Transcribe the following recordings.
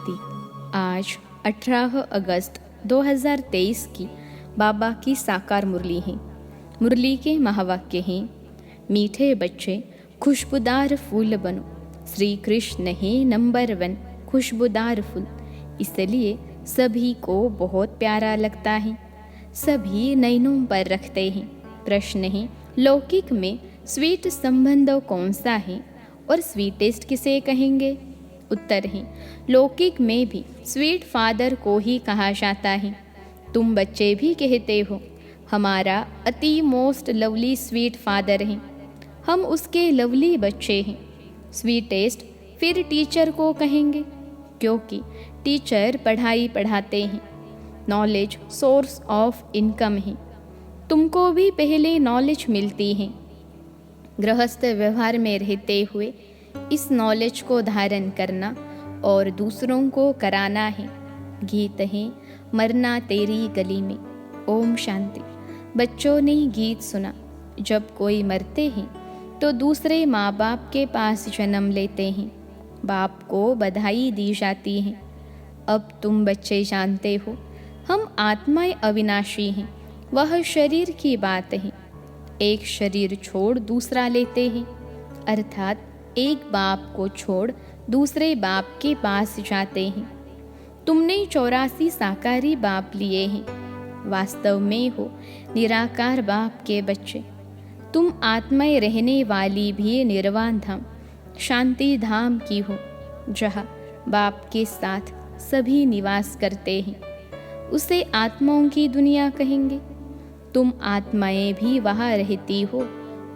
शांति। आज 18 अगस्त 2023 की बाबा की साकार मुरली है। मुरली के महावाक्य हैं, मीठे बच्चे खुशबूदार फूल बनो, श्री कृष्ण है नंबर 1 खुशबूदार फूल, इसलिए सभी को बहुत प्यारा लगता है, सभी नैनों पर रखते हैं। प्रश्न है, लौकिक में स्वीट संबंध कौन सा है और स्वीटेस्ट किसे कहेंगे? उत्तर है, लौकिक में भी स्वीट फादर को ही कहा जाता है। तुम बच्चे भी कहते हो, हमारा अति मोस्ट लवली स्वीट फादर है, हम उसके लवली बच्चे हैं। स्वीटेस्ट फिर टीचर को कहेंगे, क्योंकि टीचर पढ़ाई पढ़ाते हैं। नॉलेज सोर्स ऑफ इनकम है, तुमको भी पहले नॉलेज मिलती है। गृहस्थ व्यवहार में रहते हुए इस नॉलेज को धारण करना और दूसरों को कराना है। गीत है, मरना तेरी गली में। ओम शांति। बच्चों ने गीत सुना, जब कोई मरते हैं तो दूसरे माँ बाप के पास जन्म लेते हैं, बाप को बधाई दी जाती है। अब तुम बच्चे जानते हो, हम आत्माएं अविनाशी हैं, वह शरीर की बात है। एक शरीर छोड़ दूसरा लेते हैं, अर्थात एक बाप को छोड़ दूसरे बाप के पास जाते हैं। तुमने 84 साकारी बाप लिए हैं, वास्तव में हो निराकार बाप के बच्चे। तुम आत्माएं रहने वाली भी निर्वाण धाम शांति धाम की हो, जहाँ बाप के साथ सभी निवास करते हैं, उसे आत्माओं की दुनिया कहेंगे। तुम आत्माएं भी वहाँ रहती हो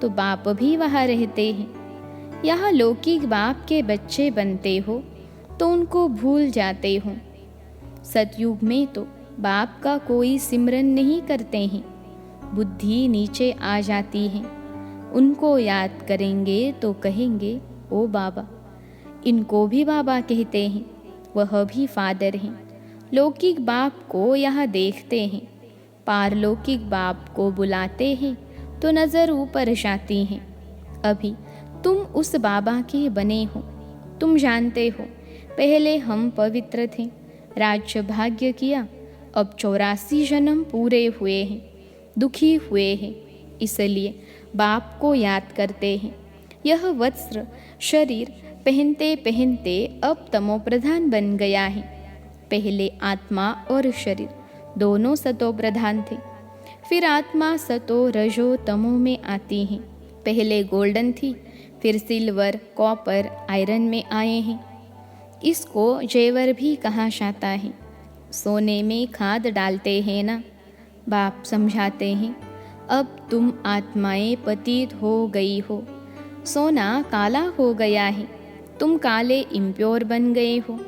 तो बाप भी वहाँ रहते हैं। यहाँ लौकिक बाप के बच्चे बनते हो तो उनको भूल जाते हो। सतयुग में तो बाप का कोई सिमरन नहीं करते हैं, बुद्धि नीचे आ जाती है। उनको याद करेंगे तो कहेंगे, ओ बाबा। इनको भी बाबा कहते हैं, वह भी फादर हैं। लौकिक बाप को यहाँ देखते हैं, पारलौकिक बाप को बुलाते हैं तो नज़र ऊपर जाती हैं। अभी तुम उस बाबा के बने हो। तुम जानते हो, पहले हम पवित्र थे, राज्य भाग्य किया, अब 84 जन्म पूरे हुए हैं, दुखी हुए हैं, इसलिए बाप को याद करते हैं। यह वस्त्र शरीर पहनते पहनते अब तमो प्रधान बन गया है। पहले आत्मा और शरीर दोनों सतो प्रधान थे, फिर आत्मा सतो रजो तमो में आती हैं। पहले गोल्डन थी, फिर सिल्वर कॉपर आयरन में आए हैं। इसको जेवर भी कहा जाता है। सोने में खाद डालते हैं ना, बाप समझाते हैं, अब तुम आत्माएं पतित हो गई हो, सोना काला हो गया है, तुम काले इम्प्योर बन गए हो।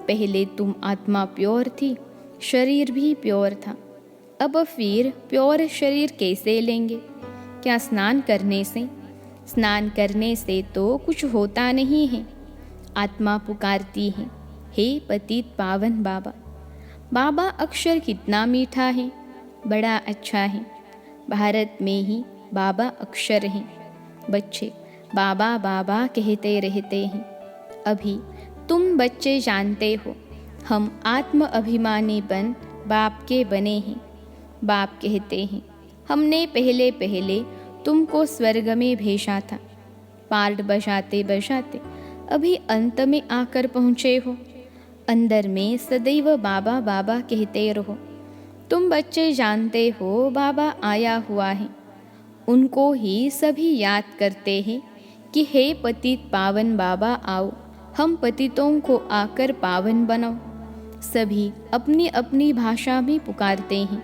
पहले तुम आत्मा प्योर थी, शरीर भी प्योर था, अब फिर प्योर शरीर कैसे लेंगे? क्या स्नान करने से? स्नान करने से तो कुछ होता नहीं है। आत्मा पुकारती है, हे पतित पावन बाबा। बाबा अक्षर कितना मीठा है, बड़ा अच्छा है। भारत में ही बाबा अक्षर हैं। बच्चे बाबा बाबा कहते रहते हैं। अभी तुम बच्चे जानते हो, हम आत्म अभिमानी बन बाप के बने हैं। बाप कहते हैं, हमने पहले पहले तुमको स्वर्ग में भेजा था। पार्ट बजाते बजाते अभी अंत में आकर पहुँचे हो। अंदर में सदैव बाबा बाबा कहते रहो। तुम बच्चे जानते हो, बाबा आया हुआ है, उनको ही सभी याद करते हैं कि हे पतित पावन बाबा आओ, हम पतितों को आकर पावन बनाओ। सभी अपनी अपनी भाषा में पुकारते हैं।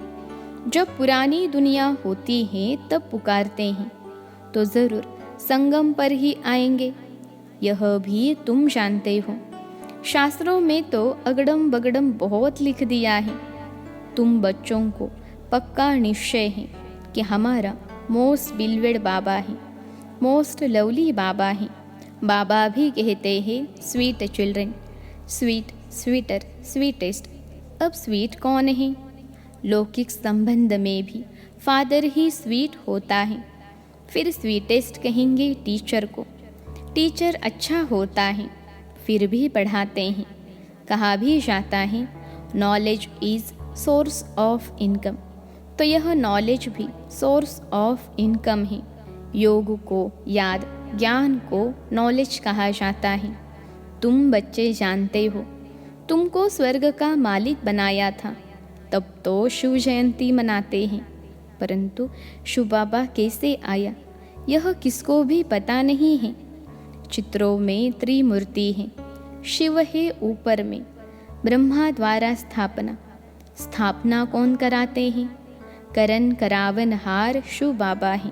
जब पुरानी दुनिया होती है तब पुकारते हैं, तो ज़रूर संगम पर ही आएंगे, यह भी तुम जानते हो। शास्त्रों में तो अगड़म बगड़म बहुत लिख दिया है। तुम बच्चों को पक्का निश्चय है कि हमारा मोस्ट बिलवेड बाबा है, मोस्ट लवली बाबा है। बाबा भी कहते हैं, sweet children, sweet sweeter sweetest. अब स्वीट कौन है? लौकिक संबंध में भी फादर ही स्वीट होता है। फिर स्वीटेस्ट कहेंगे टीचर को। टीचर अच्छा होता है, फिर भी पढ़ाते हैं। कहा भी जाता है knowledge is source of income, तो यह नॉलेज भी सोर्स ऑफ इनकम है। योग को, याद, ज्ञान को नॉलेज कहा जाता है। तुम बच्चे जानते हो, तुमको स्वर्ग का मालिक बनाया था, तब तो शिव जयंती मनाते हैं। परंतु शिव बाबा कैसे आया यह किसको भी पता नहीं है। चित्रों में त्रिमूर्ति है, शिव है ऊपर में, ब्रह्मा द्वारा स्थापना। स्थापना कौन कराते हैं? करन करावनहार शिव बाबा हैं।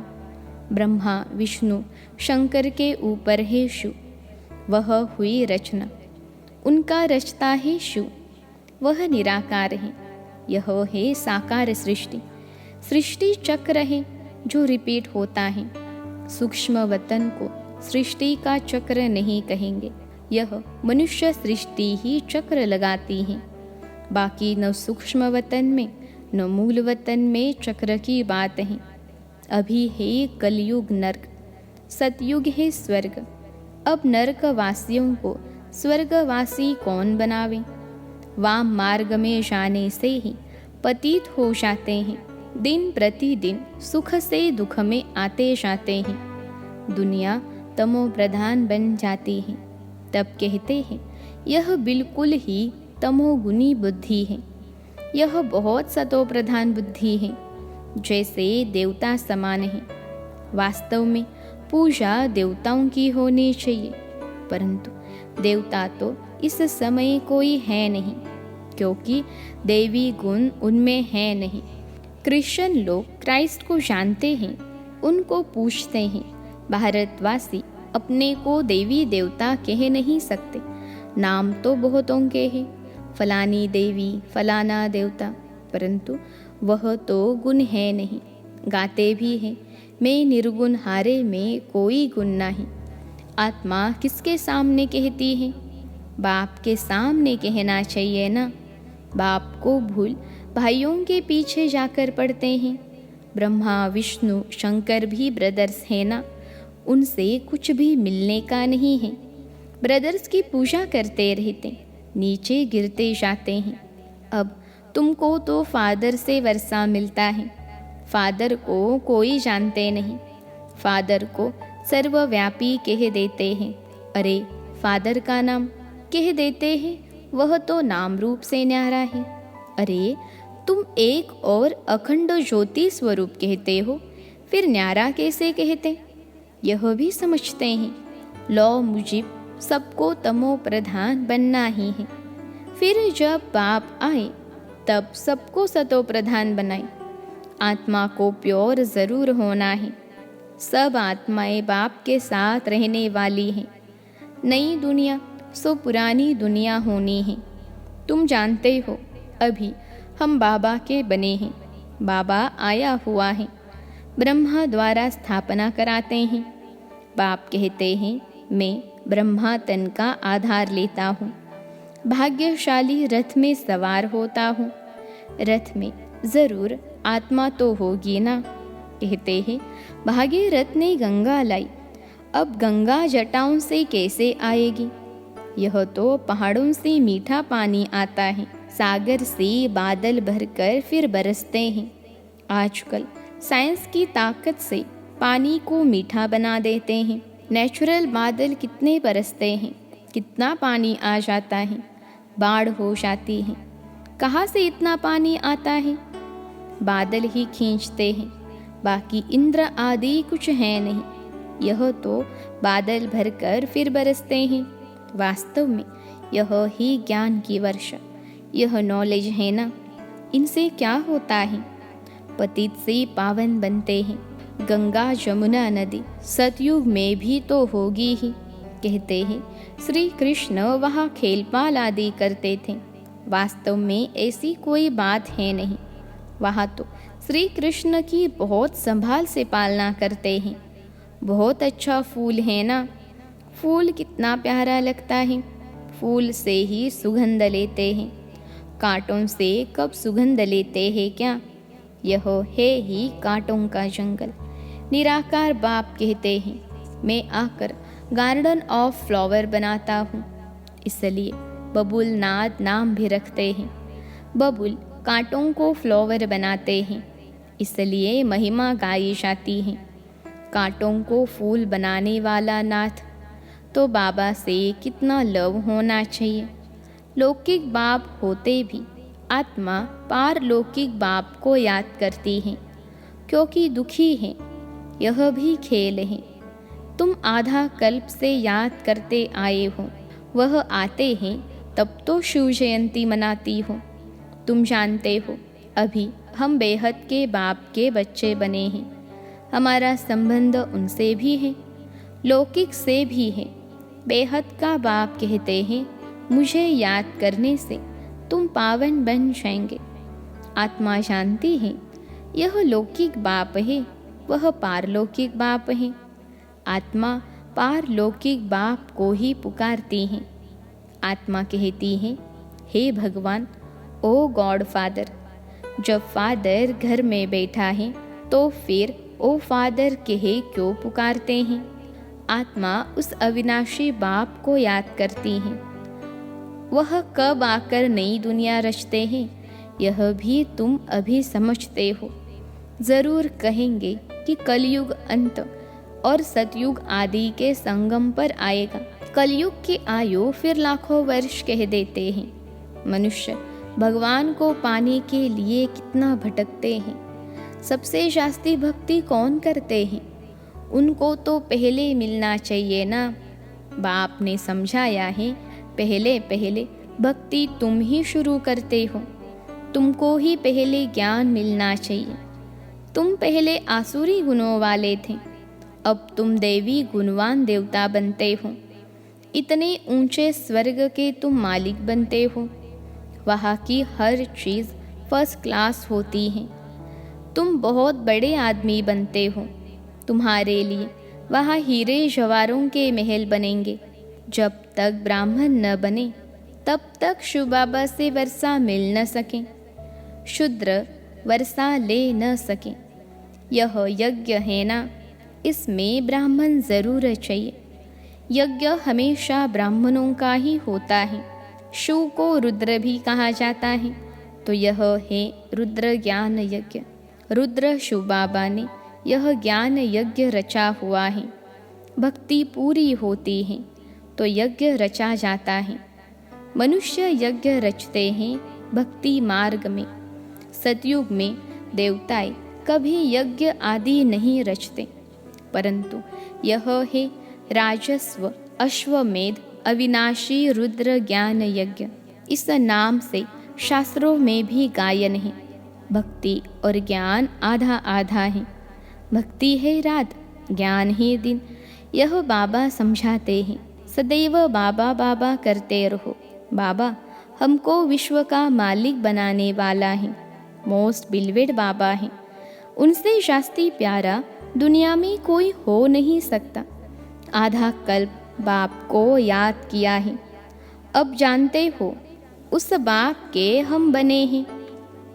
ब्रह्मा, विष्णु, शंकर के ऊपर है शिव, वह हुई रचना, उनका रचता है शिव, वह निराकार है। यह है साकार सृष्टि। सृष्टि चक्र है जो रिपीट होता है। सूक्ष्म वतन को सृष्टि का चक्र नहीं कहेंगे, यह मनुष्य सृष्टि ही चक्र लगाती है। बाकी न सूक्ष्म वतन में न मूल वतन में चक्र की बात है। अभी है कलयुग नर्क, सतयुग है स्वर्ग। अब नर्क वासियों को स्वर्गवासी कौन बनावे? वाम मार्ग में जाने से ही पतित हो जाते हैं, दिन प्रतिदिन सुख से दुख में आते जाते हैं। दुनिया तमो प्रधान बन जाती है। तब कहते हैं यह बिल्कुल ही तमोगुनी बुद्धि है, यह बहुत सतो प्रधान बुद्धि है, जैसे देवता समान है। वास्तव में पूजा देवताओं की होनी चाहिए, परंतु देवता तो इस समय कोई है नहीं, क्योंकि देवी गुण उनमें है नहीं। क्रिश्चियन लोग क्राइस्ट को जानते हैं, उनको पूछते हैं। भारतवासी अपने को देवी देवता कह नहीं सकते। नाम तो बहुतों के हैं, फलानी देवी, फलाना देवता, परंतु वह तो गुण है नहीं। गाते भी हैं, मैं निर्गुण हारे में कोई गुण नहीं। आत्मा किसके सामने कहती है? बाप के सामने कहना चाहिए ना। बाप को भूल भाइयों के पीछे जाकर पढ़ते हैं। ब्रह्मा, विष्णु, शंकर भी ब्रदर्स हैं ना, उनसे कुछ भी मिलने का नहीं है। ब्रदर्स की पूजा करते रहते, नीचे गिरते जाते हैं। अब तुमको तो फादर से वर्षा मिलता है। फादर को कोई जानते नहीं, फादर को सर्वव्यापी कह देते हैं। अरे फादर का नाम कह देते हैं, वह तो नाम रूप से न्यारा है। अरे तुम एक और अखंड ज्योति स्वरूप कहते हो, फिर न्यारा कैसे कहते? यह भी समझते हैं लौ मुजिब सबको तमो प्रधान बनना ही है। फिर जब बाप आए तब सबको सतो प्रधान बनाए। आत्मा को प्योर जरूर होना है। सब आत्माएं बाप के साथ रहने वाली हैं। नई दुनिया सो पुरानी दुनिया होनी है। तुम जानते हो अभी हम बाबा के बने हैं। बाबा आया हुआ है, ब्रह्मा द्वारा स्थापना कराते हैं। बाप कहते हैं मैं ब्रह्मा तन का आधार लेता हूँ। भाग्यशाली रथ में सवार होता हूँ। रथ में जरूर आत्मा तो होगी ना। कहते हैं भागीरथ ने गंगा लाई, अब गंगा जटाओं से कैसे आएगी? यह तो पहाड़ों से मीठा पानी आता है, सागर से बादल भरकर फिर बरसते हैं। आजकल साइंस की ताकत से पानी को मीठा बना देते हैं। नेचुरल बादल कितने बरसते हैं, कितना पानी आ जाता है, बाढ़ हो जाती है। कहाँ से इतना पानी आता है? बादल ही खींचते हैं, बाकी इंद्र आदि कुछ है नहीं। यह तो बादल भरकर फिर बरसते हैं। वास्तव में यह ही ज्ञान की वर्षा, यह नॉलेज है ना। इनसे क्या होता है? पतित से पावन बनते हैं। गंगा जमुना नदी सतयुग में भी तो होगी ही। कहते हैं श्री कृष्ण वहाँ खेलपाल आदि करते थे। वास्तव में ऐसी कोई बात है नहीं। वहाँ तो श्री कृष्ण की बहुत संभाल से पालना करते हैं। बहुत अच्छा फूल है ना। फूल कितना प्यारा लगता है। फूल से ही सुगंध लेते हैं। कांटों से कब सुगंध लेते हैं क्या? यह है ही कांटों का जंगल। निराकार बाप कहते हैं मैं आकर गार्डन ऑफ फ्लावर बनाता हूँ। इसलिए बबुल नाद नाम भी रखते हैं। बबुल कांटों को फ्लावर बनाते हैं, इसलिए महिमा गाई जाती है। कांटों को फूल बनाने वाला नाथ, तो बाबा से कितना लव होना चाहिए। लौकिक बाप होते भी आत्मा पारलौकिक बाप को याद करती है, क्योंकि दुखी है। यह भी खेल है। तुम आधा कल्प से याद करते आए हो, वह आते हैं तब तो शिव जयंती मनाती हो। तुम जानते हो अभी हम बेहद के बाप के बच्चे बने हैं। हमारा संबंध उनसे भी है, लौकिक से भी है। बेहद का बाप कहते हैं, मुझे याद करने से तुम पावन बन जाएंगे। आत्मा जानती है यह लौकिक बाप है, वह पारलौकिक बाप है। आत्मा पारलौकिक बाप को ही पुकारती है। आत्मा कहती है, हे भगवान, ओ गॉड फादर। जब फादर घर में बैठा है तो फिर ओ फादर कहे क्यों पुकारते हैं। आत्मा उस अविनाशी बाप को याद करती है। वह कब आकर नई दुनिया रचते हैं, यह भी तुम अभी समझते हो। जरूर कहेंगे कि कलयुग अंत और सतयुग आदि के संगम पर आएगा। कलयुग की आयु फिर लाखों वर्ष कह देते हैं। मनुष्य भगवान को पाने के लिए कितना भटकते हैं। सबसे जास्ती भक्ति कौन करते हैं? उनको तो पहले मिलना चाहिए ना। बाप ने समझाया है, पहले पहले भक्ति तुम ही शुरू करते हो। तुमको ही पहले ज्ञान मिलना चाहिए। तुम पहले आसुरी गुणों वाले थे, अब तुम देवी गुणवान देवता बनते हो। इतने ऊंचे स्वर्ग के तुम मालिक बनते हो। वहाँ की हर चीज़ फर्स्ट क्लास होती है। तुम बहुत बड़े आदमी बनते हो। तुम्हारे लिए वहाँ हीरे जवाहरों के महल बनेंगे। जब तक ब्राह्मण न बने तब तक शिव बाबा से वर्षा मिल न सके, शूद्र वर्षा ले न सके। यह यज्ञ है ना, इसमें ब्राह्मण जरूर चाहिए। यज्ञ हमेशा ब्राह्मणों का ही होता है। शिव को रुद्र भी कहा जाता है, तो यह है रुद्र ज्ञान यज्ञ। रुद्र शिव बाबा ने यह ज्ञान यज्ञ रचा हुआ है। भक्ति पूरी होती है तो यज्ञ रचा जाता है। मनुष्य यज्ञ रचते हैं भक्ति मार्ग में। सतयुग में देवताएं कभी यज्ञ आदि नहीं रचते, परंतु यह है राजस्व अश्वमेध अविनाशी रुद्र ज्ञान यज्ञ। इस नाम से शास्त्रों में भी गायन है। भक्ति और ज्ञान आधा आधा है। भक्ति है रात, ज्ञान है दिन। यह बाबा समझाते हैं। सदैव बाबा बाबा करते रहो। बाबा हमको विश्व का मालिक बनाने वाला है। मोस्ट बिलवेड बाबा है। उनसे जास्ती प्यारा दुनिया में कोई हो नहीं सकता। आधा कल्प बाप को याद किया है। अब जानते हो उस बाप के हम बने हैं।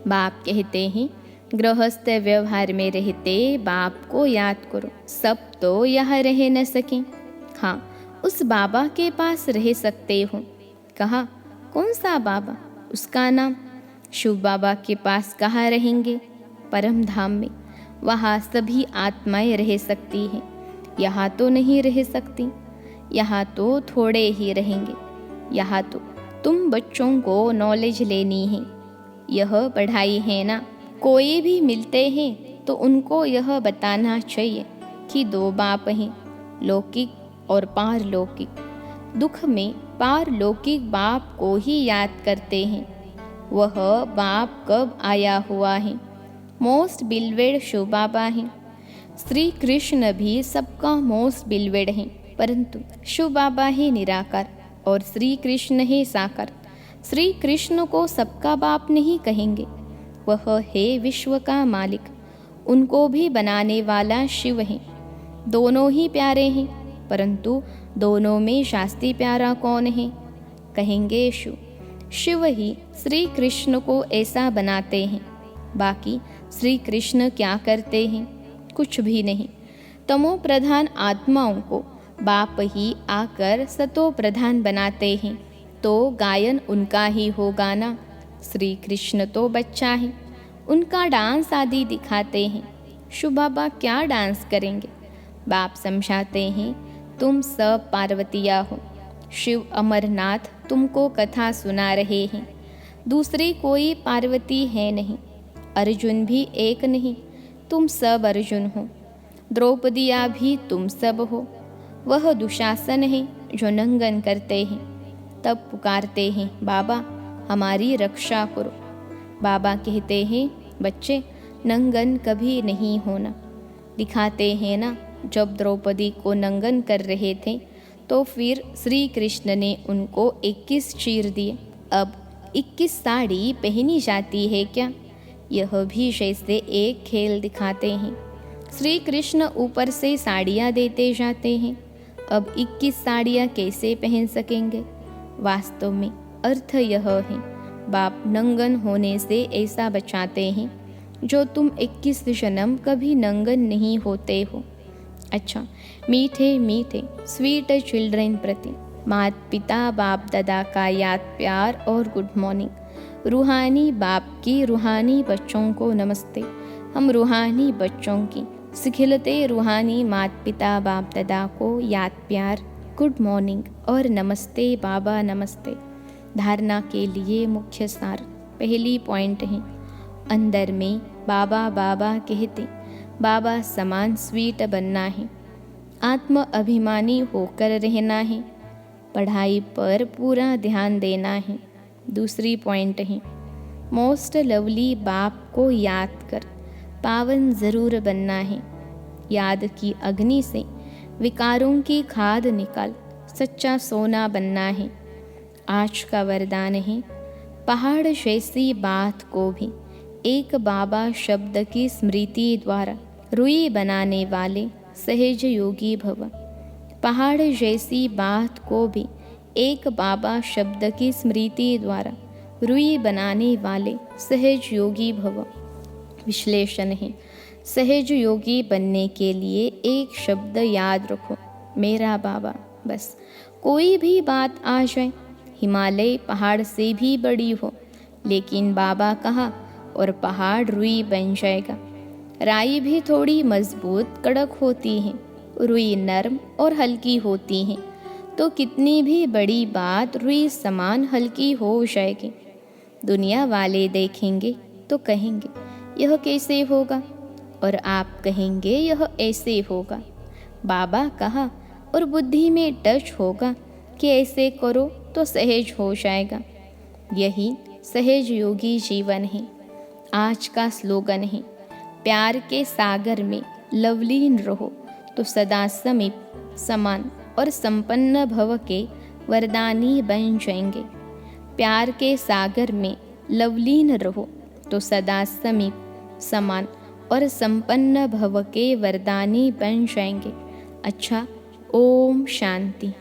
बाप कहते हैं, गृहस्थ व्यवहार में रहते बाप को याद करो। सब तो यहाँ रह न सकें। हाँ, उस बाबा के पास रह सकते हो। कहा, कौन सा बाबा? उसका नाम शिव बाबा के पास कहाँ रहेंगे? परम धाम में। वहाँ सभी आत्माएं रह सकती हैं। यहाँ तो नहीं रह सकती। यहाँ तो थोड़े ही रहेंगे। यहाँ तो तुम बच्चों को नॉलेज लेनी है। यह पढ़ाई है ना। कोई भी मिलते हैं तो उनको यह बताना चाहिए कि दो बाप हैं, लौकिक और पारलौकिक। दुख में पारलौकिक बाप को ही याद करते हैं। वह बाप कब आया हुआ है? मोस्ट बिलवेड शिव बाबा हैं। श्री कृष्ण भी सबका मोस्ट बिलवेड हैं, परंतु शिव बाबा ही निराकार और श्री कृष्ण है साकार। श्री कृष्ण को सबका बाप नहीं कहेंगे। वह है विश्व का मालिक। उनको भी बनाने वाला शिव है। दोनों ही प्यारे हैं, परंतु दोनों में शास्त्री प्यारा कौन है? कहेंगे शिव। शिव ही श्री कृष्ण को ऐसा बनाते हैं। बाकी श्री कृष्ण क्या करते हैं? कुछ भी नहीं। तमो प्रधान आत्माओं को बाप ही आकर सतो प्रधान बनाते हैं। तो गायन उनका ही होगा ना। श्री कृष्ण तो बच्चा है, उनका डांस आदि दिखाते हैं। शिव बाबा क्या डांस करेंगे? बाप समझाते हैं, तुम सब पार्वतिया हो। शिव अमरनाथ तुमको कथा सुना रहे हैं। दूसरी कोई पार्वती है नहीं, अर्जुन भी एक नहीं, तुम सब अर्जुन हो। द्रौपदिया भी तुम सब हो। वह दुशासन है जो नंगन करते हैं। तब पुकारते हैं, बाबा हमारी रक्षा करो। बाबा कहते हैं, बच्चे नंगन कभी नहीं होना। दिखाते हैं ना, जब द्रौपदी को नंगन कर रहे थे तो फिर श्री कृष्ण ने उनको 21 चीर दिए। अब 21 साड़ी पहनी जाती है क्या? यह भी जैसे एक खेल दिखाते हैं। श्री कृष्ण ऊपर से साड़ियाँ देते जाते हैं। अब 21 साड़ियाँ कैसे पहन सकेंगे? वास्तव में अर्थ यह है, बाप नंगन होने से ऐसा बचाते हैं जो तुम 21 जन्म कभी नंगन नहीं होते हो। अच्छा, मीठे मीठे स्वीट चिल्ड्रन प्रति माता पिता बाप दादा का याद प्यार और गुड मॉर्निंग। रूहानी बाप की रूहानी बच्चों को नमस्ते। हम रूहानी बच्चों की सिखिलते रूहानी माता पिता बाप दादा को याद प्यार, गुड मॉर्निंग और नमस्ते बाबा नमस्ते। धारणा के लिए मुख्य सार पहली पॉइंट है, अंदर में बाबा बाबा कहते बाबा समान स्वीट बनना है। आत्म अभिमानी होकर रहना है। पढ़ाई पर पूरा ध्यान देना है। दूसरी पॉइंट है, मोस्ट लवली बाप को याद कर पावन ज़रूर बनना है। याद की अग्नि से विकारों की खाद निकाल सच्चा सोना बनना है। आज का वरदान है, पहाड़ जैसी बात को भी एक बाबा शब्द की स्मृति द्वारा रुई बनाने वाले सहज योगी भव। पहाड़ जैसी बात को भी एक बाबा शब्द की स्मृति द्वारा रुई बनाने वाले सहज योगी भव। विश्लेषण है, सहज योगी बनने के लिए एक शब्द याद रखो, मेरा बाबा। बस कोई भी बात आ जाए, हिमालय पहाड़ से भी बड़ी हो, लेकिन बाबा कहा और पहाड़ रुई बन जाएगा। राई भी थोड़ी मजबूत कड़क होती है, रुई नरम और हल्की होती है, तो कितनी भी बड़ी बात रुई समान हल्की हो जाएगी। दुनिया वाले देखेंगे तो कहेंगे यह कैसे होगा, और आप कहेंगे यह ऐसे होगा। बाबा कहा और बुद्धि में टच होगा कि ऐसे करो तो सहज हो जाएगा। यही सहज योगी जीवन है। आज का स्लोगन है, प्यार के सागर में लवलीन रहो तो सदा समीप समान और संपन्न भव के वरदानी बन जाएंगे। प्यार के सागर में लवलीन रहो तो सदा समीप समान और संपन्न भव के वरदानी बन जाएंगे। अच्छा, ओम शांति।